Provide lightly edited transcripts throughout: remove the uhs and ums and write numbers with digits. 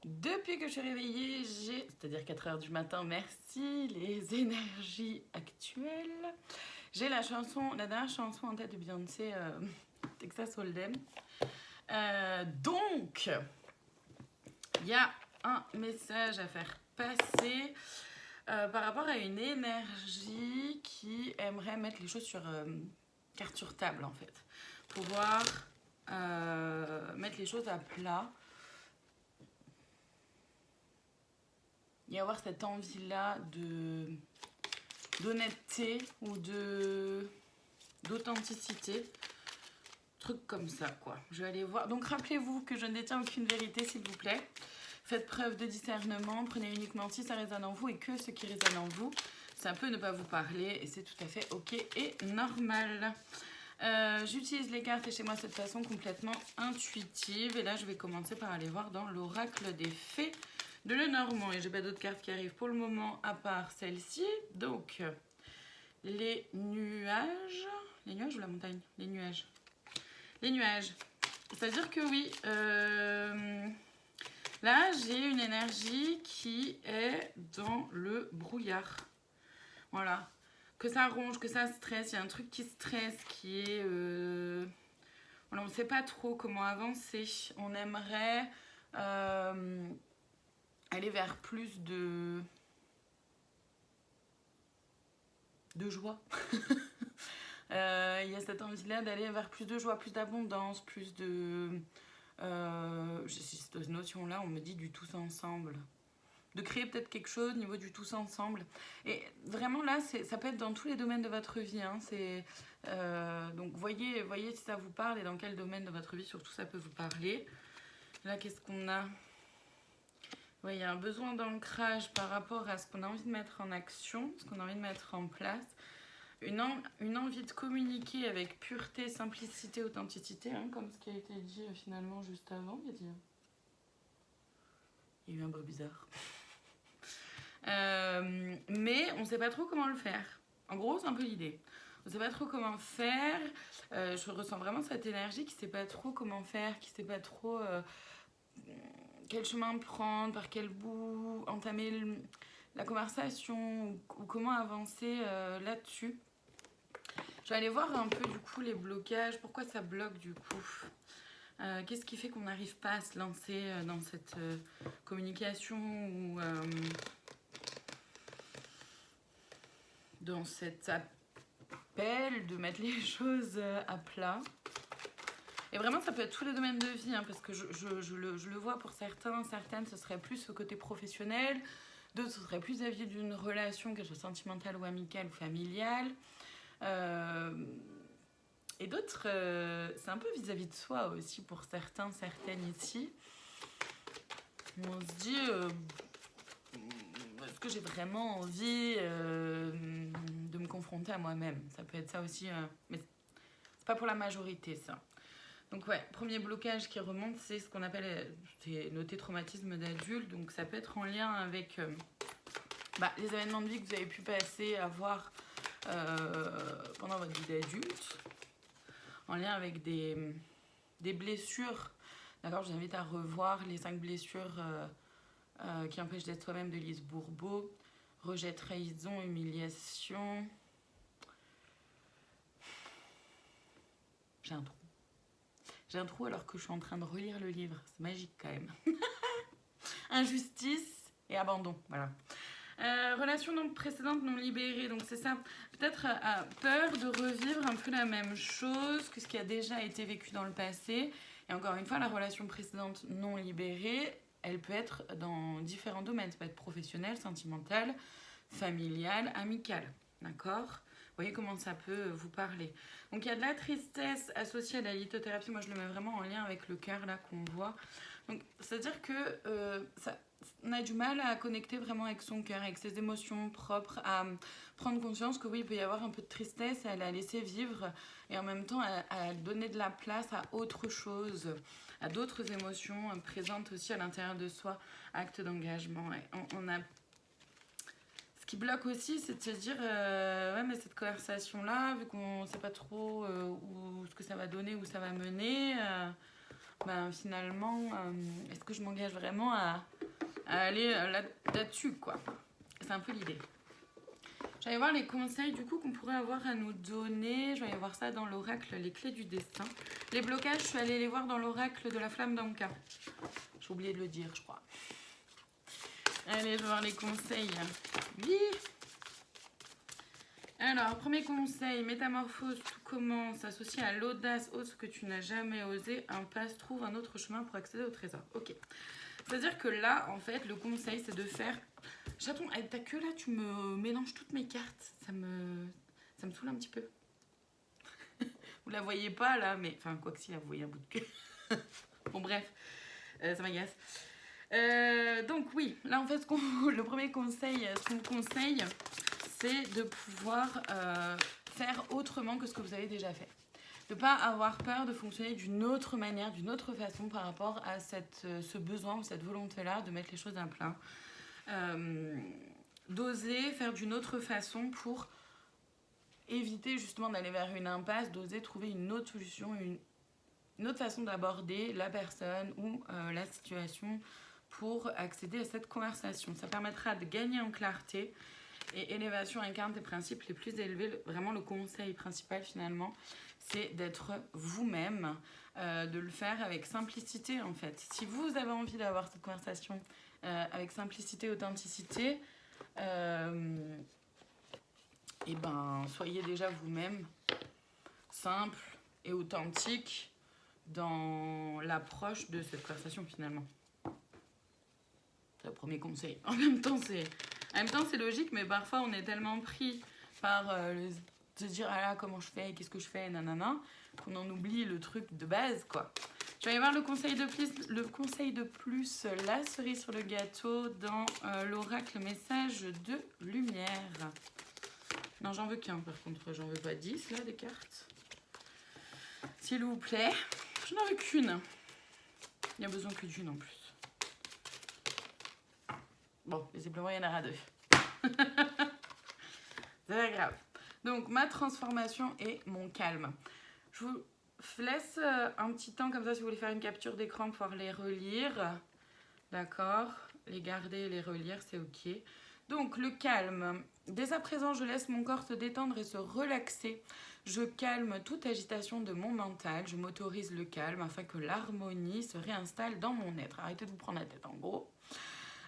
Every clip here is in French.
Depuis que je suis réveillée, c'est-à-dire 4 heures du matin, merci, les énergies actuelles. J'ai la dernière chanson en tête de Beyoncé, Texas Hold'em. Donc, il y a un message à faire passer par rapport à une énergie qui aimerait mettre les choses sur carte sur table, en fait. Pouvoir mettre les choses à plat. Y avoir cette envie-là d'honnêteté ou d'authenticité. Truc comme ça, quoi. Je vais aller voir. Donc, rappelez-vous que je ne détiens aucune vérité, s'il vous plaît. Faites preuve de discernement. Prenez uniquement si ça résonne en vous et que ce qui résonne en vous. Ça peut ne pas vous parler et c'est tout à fait ok et normal. J'utilise les cartes et chez moi de cette façon complètement intuitive. Et là, je vais commencer par aller voir dans l'oracle des fées de Lenormand. Et j'ai pas d'autres cartes qui arrivent pour le moment à part celle-ci. Donc, les nuages. Les nuages ou la montagne? Les nuages. Les nuages. C'est-à-dire que oui, là, j'ai une énergie qui est dans le brouillard. Voilà. Que ça ronge, que ça stresse. Il y a un truc qui stresse, qui est... Voilà, on ne sait pas trop comment avancer. On aimerait aller vers plus de joie. Il y a cette envie-là d'aller vers plus de joie, plus d'abondance, plus de... j'ai cette notion-là, on me dit du tous ensemble. De créer peut-être quelque chose au niveau du tous ensemble. Et vraiment là, ça peut être dans tous les domaines de votre vie. Hein. Donc voyez si ça vous parle et dans quel domaine de votre vie surtout ça peut vous parler. Là, qu'est-ce qu'on a? Ouais, il y a un besoin d'ancrage par rapport à ce qu'on a envie de mettre en action, ce qu'on a envie de mettre en place. Une envie de communiquer avec pureté, simplicité, authenticité, hein, comme ce qui a été dit finalement juste avant. Il y a eu un bruit bizarre. Mais on ne sait pas trop comment le faire. En gros, c'est un peu l'idée. On ne sait pas trop comment faire. Je ressens vraiment cette énergie qui ne sait pas trop comment faire, qui ne sait pas trop quel chemin prendre, par quel bout, entamer la conversation ou comment avancer là-dessus. Je vais aller voir un peu du coup les blocages, pourquoi ça bloque du coup. Qu'est-ce qui fait qu'on n'arrive pas à se lancer dans cette communication ou dans cet appel de mettre les choses à plat. Et vraiment, ça peut être tous les domaines de vie, hein, parce que je le vois pour certaines, ce serait plus au côté professionnel, d'autres, ce serait plus vis-à-vis d'une relation, qu'elle soit sentimentale ou amicale ou familiale. Et d'autres, c'est un peu vis-à-vis de soi aussi pour certains, certaines ici. On se dit, est-ce que j'ai vraiment envie de me confronter à moi-même? Ça peut être ça aussi, mais c'est pas pour la majorité ça. Donc ouais, premier blocage qui remonte, c'est ce qu'on appelle, c'est noté traumatisme d'adulte. Donc ça peut être en lien avec les événements de vie que vous avez pu passer, avoir pendant votre vie d'adulte, en lien avec des blessures. D'accord, je vous invite à revoir les 5 blessures qui empêchent d'être soi-même de Lise Bourbeau. Rejet, trahison, humiliation. J'ai un trou alors que je suis en train de relire le livre. C'est magique quand même. Injustice et abandon, voilà. Relation donc précédente non libérée, donc c'est ça. Peut-être peur de revivre un peu la même chose que ce qui a déjà été vécu dans le passé. Et encore une fois, la relation précédente non libérée, elle peut être dans différents domaines. Ça peut être professionnel, sentimental, familial, amical. D'accord ? Vous voyez comment ça peut vous parler. Donc il y a de la tristesse associée à la lithothérapie. Moi je le mets vraiment en lien avec le cœur là qu'on voit. Donc c'est-à-dire que on a du mal à connecter vraiment avec son cœur, avec ses émotions propres, à prendre conscience que oui, il peut y avoir un peu de tristesse, à la laisser vivre et en même temps à donner de la place à autre chose, à d'autres émotions présentes aussi à l'intérieur de soi, acte d'engagement. On a... Ce qui bloque aussi, c'est de se dire ouais, mais cette conversation-là, vu qu'on ne sait pas trop où ce que ça va donner, où ça va mener, ben, finalement, est-ce que je m'engage vraiment à aller là-dessus, quoi. C'est un peu l'idée. Je vais aller voir les conseils du coup qu'on pourrait avoir à nous donner. Je vais aller voir ça dans l'oracle, les clés du destin. Les blocages, je suis allée les voir dans l'oracle de la flamme d'Anka. J'ai oublié de le dire, je crois. Allez, je vais voir les conseils. Oui. Alors, premier conseil, métamorphose, tout commence, associé à l'audace, ose ce que tu n'as jamais osé, impasse, trouve un autre chemin pour accéder au trésor. Ok. C'est-à-dire que là, en fait, le conseil, c'est de faire... Chaton, avec ta queue là, tu me mélanges toutes mes cartes. Ça me saoule un petit peu. Vous la voyez pas là, mais... Enfin, quoi que si, là, vous voyez un bout de queue. Bon, bref, ça m'agace. Donc oui, là en fait, le premier conseil, ce qu'on vous conseille, c'est de pouvoir faire autrement que ce que vous avez déjà fait. De ne pas avoir peur de fonctionner d'une autre manière, d'une autre façon par rapport à ce besoin ou cette volonté-là de mettre les choses à plat. D'oser faire d'une autre façon pour éviter justement d'aller vers une impasse, d'oser trouver une autre solution, une autre façon d'aborder la personne ou la situation pour accéder à cette conversation. Ça permettra de gagner en clarté et élévation incarne tes principes les plus élevés. Vraiment le conseil principal finalement, c'est d'être vous-même, de le faire avec simplicité en fait. Si vous avez envie d'avoir cette conversation avec simplicité, authenticité, et ben soyez déjà vous-même, simple et authentique dans l'approche de cette conversation finalement. C'est le premier conseil. En même temps, c'est logique, mais parfois on est tellement pris par de se dire ah là comment je fais, qu'est-ce que je fais, nanana, qu'on en oublie le truc de base quoi. Je vais aller voir le conseil de plus, la cerise sur le gâteau dans l'oracle message de lumière. Non, j'en veux qu'un par contre, j'en veux pas 10 là des cartes. S'il vous plaît, je n'en veux qu'une. Il n'y a besoin que d'une en plus. Bon, visiblement il y en aura 2. C'est pas grave. Donc ma transformation et mon calme. Je vous laisse un petit temps comme ça si vous voulez faire une capture d'écran, pouvoir les relire. D'accord, les garder et les relire, c'est ok. Donc le calme. Dès à présent, je laisse mon corps se détendre et se relaxer. Je calme toute agitation de mon mental. Je m'autorise le calme afin que l'harmonie se réinstalle dans mon être. Arrêtez de vous prendre la tête en gros.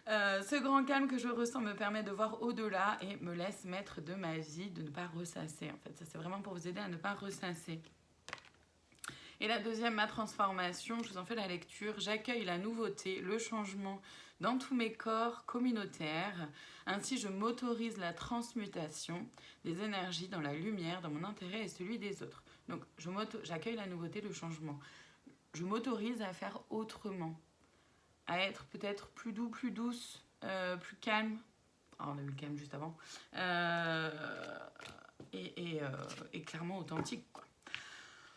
Ce grand calme que je ressens me permet de voir au-delà et me laisse maître de ma vie, de ne pas ressasser. En fait, ça c'est vraiment pour vous aider à ne pas ressasser. Et la deuxième, ma transformation, je vous en fais la lecture. J'accueille la nouveauté, le changement dans tous mes corps communautaires. Ainsi, je m'autorise la transmutation des énergies dans la lumière, dans mon intérêt et celui des autres. Donc, j'accueille la nouveauté, le changement. Je m'autorise à faire autrement, à être peut-être plus doux, plus douce, plus calme. Oh, on a vu le calme juste avant. Et clairement authentique, quoi.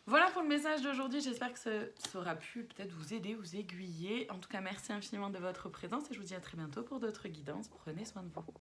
Voilà pour le message d'aujourd'hui, j'espère que ça aura pu peut-être vous aider, vous aiguiller. En tout cas, merci infiniment de votre présence et je vous dis à très bientôt pour d'autres guidances. Prenez soin de vous.